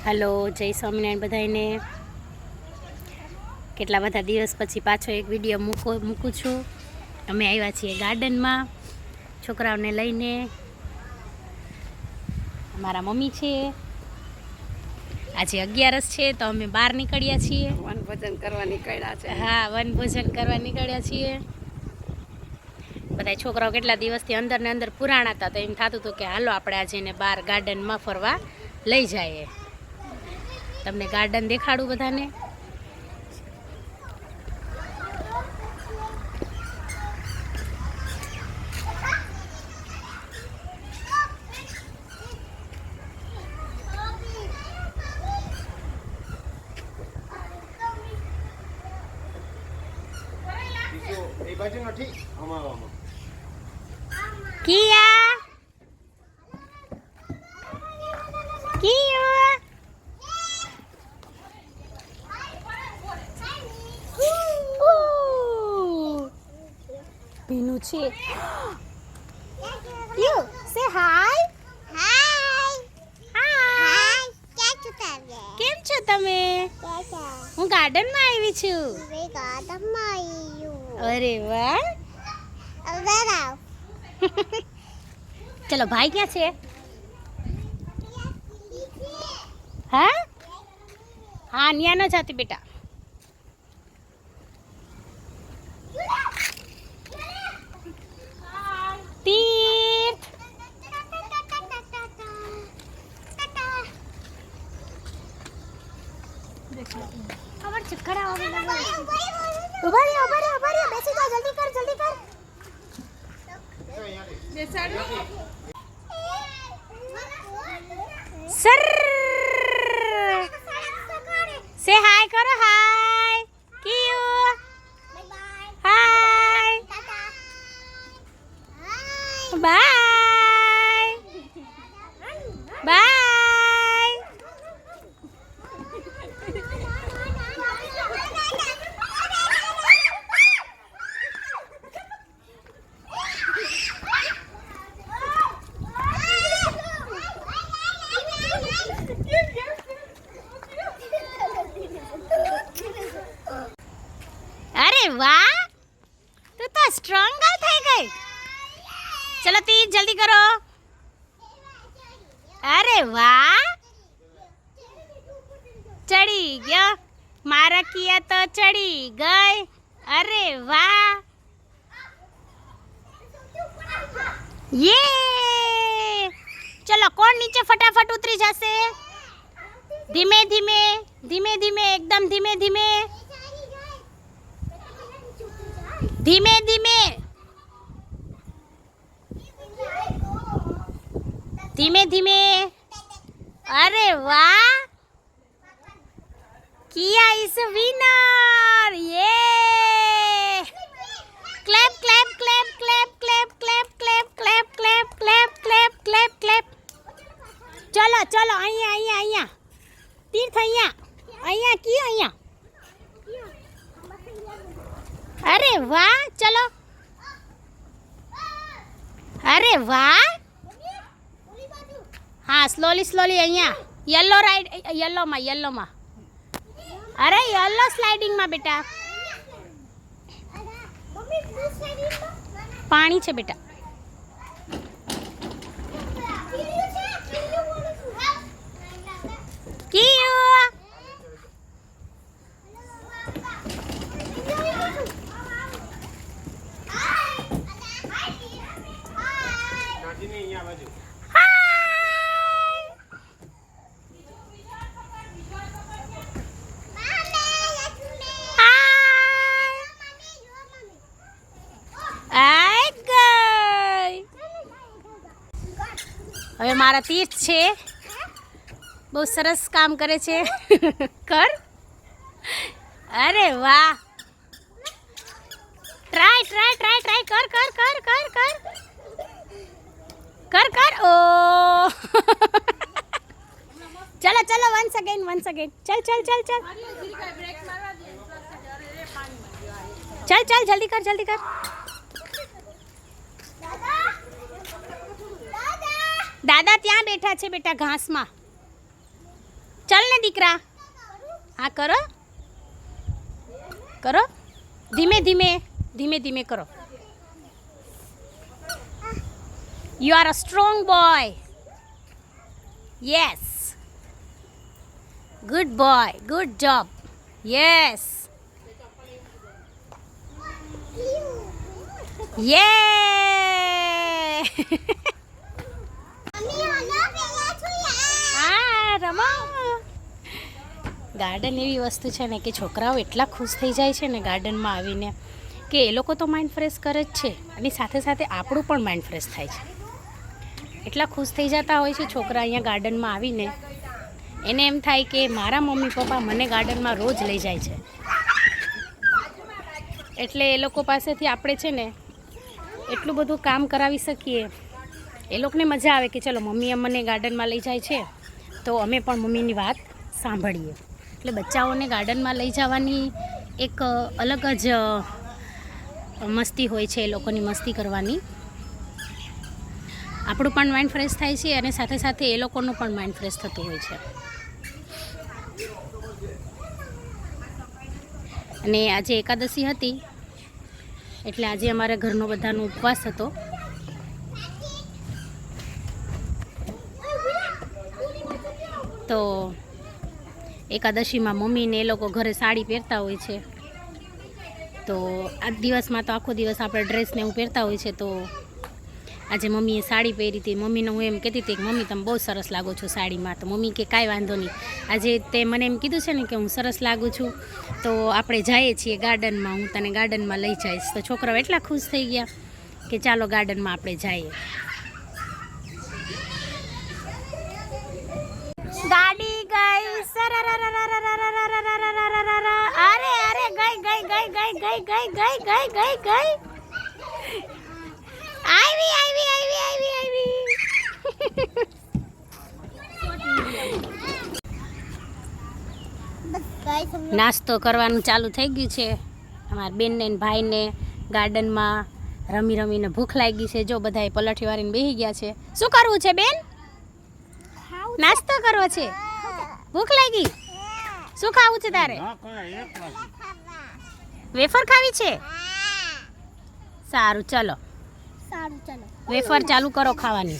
Hello, જય સ્વામિનારાયણ બધાને. કેટલા બધા દિવસ પછી પાછો એક વિડીયો મૂકું છું. અમે આવ્યા છીએ ગાર્ડનમાં છોકરાઓને લઈને. મારા મમ્મી છે. આજે 11 છે તો અમે બહાર નીકળ્યા છીએ. વનભોજન કરવા નીકળ્યા છે. હા, વનભોજન કરવા નીકળ્યા છીએ. બધા છોકરાઓ કેટલા દિવસથી અંદર ને અંદર પુરાણા હતા, તો એમ થતું હતું કે હાલો આપણે આજે એને બહાર ગાર્ડનમાં ફરવા લઈ જઈએ. તમને ગાર્ડન દેખાડું બધાને. કિયા કિયો ભીનું છે. યુ સે હાય. કેમ છો તમે? હું ગાર્ડનમાં આવી છું. અરે વાહ. ચલો, ભાઈ ક્યાં છે? હા હા, ન્યા ન જાતી બેટા. તીર્થ ખબર છે ખડા ઉભા રે બેસી જાઓ, જલ્દી કર સર. સે હાય કરો. હાય કિયો. Hi bye bye. અરે વાહ, તું તો સ્ટ્રોંગ ગર્લ થઈ ગઈ. ચલો તીર જલ્દી કરો. અરે વાહ, ચડી ગયો. મારા કિયા તો ચડી ગઈ. અરે વાહ. યે. ચલો, કોણ નીચે ફટાફટ ઉતરી જશે? ધીમે ધીમે ધીમે ધીમે, એકદમ ધીમે ધીમે ધીમે ધીમે ધીમે ધીમે. અરે વાહ, કિયા ઇઝ અ વિનર. યે. Clap clap clap clap clap clap clap clap clap clap clap clap clap. ચલો ચલો, અહીંયા તીર્થ, અહીંયા કિયો, અહીંયા. અરે વાહ. ચલો. અરે વાહ. હા, સ્લોલી અહીંયા. યલોમાં. અરે યલો સ્લાઇડિંગમાં બેટા. પાણી છે બેટા. કિયો. હવે મારા તીર્થ છે, બહુ સરસ કામ કરે છે. કર. અરે વાહ. ટ્રાય કર. ઓ. ચલો વન્સ અગેન. ચલ જલ્દી કર. દાદા ત્યાં બેઠા છે બેટા, ઘાસમાં. ચાલ ને દીકરા. હા કરો કરો, ધીમે ધીમે ધીમે ધીમે કરો. You are a strong boy. Yes, good boy, good job. Yes, યે. હા રમો. ગાર્ડન એવી વસ્તુ છે ને કે છોકરાઓ એટલા ખુશ થઈ જાય છે ને ગાર્ડનમાં આવીને કે એ લોકો તો માઇન્ડ ફ્રેશ કરે જ છે અને સાથે સાથે આપણું પણ માઇન્ડ ફ્રેશ થાય છે. એટલા ખુશ થઈ જતા હોય છે છોકરા અહીંયા ગાર્ડનમાં આવીને. એને એમ થાય કે મારા મમ્મી પપ્પા મને ગાર્ડનમાં રોજ લઈ જાય છે. એટલે એ લોકો પાસેથી આપણે છે ને એટલું બધું કામ કરાવી શકીએ. એ લોકોને મજા આવે કે ચલો મમ્મી અમને ગાર્ડનમાં લઈ જાય છે તો અમે પણ મમ્મીની વાત સાંભળીએ. એટલે બચ્ચાઓને ગાર્ડનમાં લઈ જવાની એક અલગ જ મસ્તી હોય છે, એ લોકોની મસ્તી કરવાની. આપણું પણ માઇન્ડ ફ્રેશ થાય છે અને સાથે સાથે એ લોકોનું પણ માઇન્ડ ફ્રેશ થતું હોય છે. અને આજે એકાદશી હતી એટલે આજે અમારે ઘરનો બધાનો ઉપવાસ હતો. તો એકાદશીમાં મમ્મીને એ લોકો ઘરે સાડી પહેરતા હોય છે. તો આ દિવસમાં તો આખો દિવસ આપણે ડ્રેસને એવું પહેરતા હોય છે. તો આજે મમ્મીએ સાડી પહેરી હતી. મમ્મીને હું એમ કહેતી હતી કે મમ્મી તમે બહુ સરસ લાગો છો સાડીમાં. તો મમ્મી કે કાંઈ વાંધો નહીં, આજે તે મને એમ કીધું છે ને કે હું સરસ લાગું છું તો આપણે જઈએ છીએ ગાર્ડનમાં, હું તને ગાર્ડનમાં લઈ જઈશ. તો છોકરાઓ એટલા ખુશ થઈ ગયા કે ચાલો ગાર્ડનમાં આપણે જઈએ. ગાડી ગઈ. અરે અરે ગઈ ગઈ ગઈ ગઈ ગઈ ગઈ ગઈ ગઈ ગઈ ગઈ. આવી આવી આવી આવી આવી. નાસ્તો કરવાનું ચાલુ થઈ ગયું છે. અમારા બેનને ને ભાઈને ગાર્ડનમાં રમી રમીને ભૂખ લાગી છે. જો બધાએ પલાઠી વાળીને બેસી ગયા છે. શું કરવું છે બેન? નાસ્તો કરવો છે. ભૂખ લાગી? શું ખાવું છે તારે? વેફર ખાવી છે? સારું ચલો, વેફર ચાલુ કરો ખાવાની.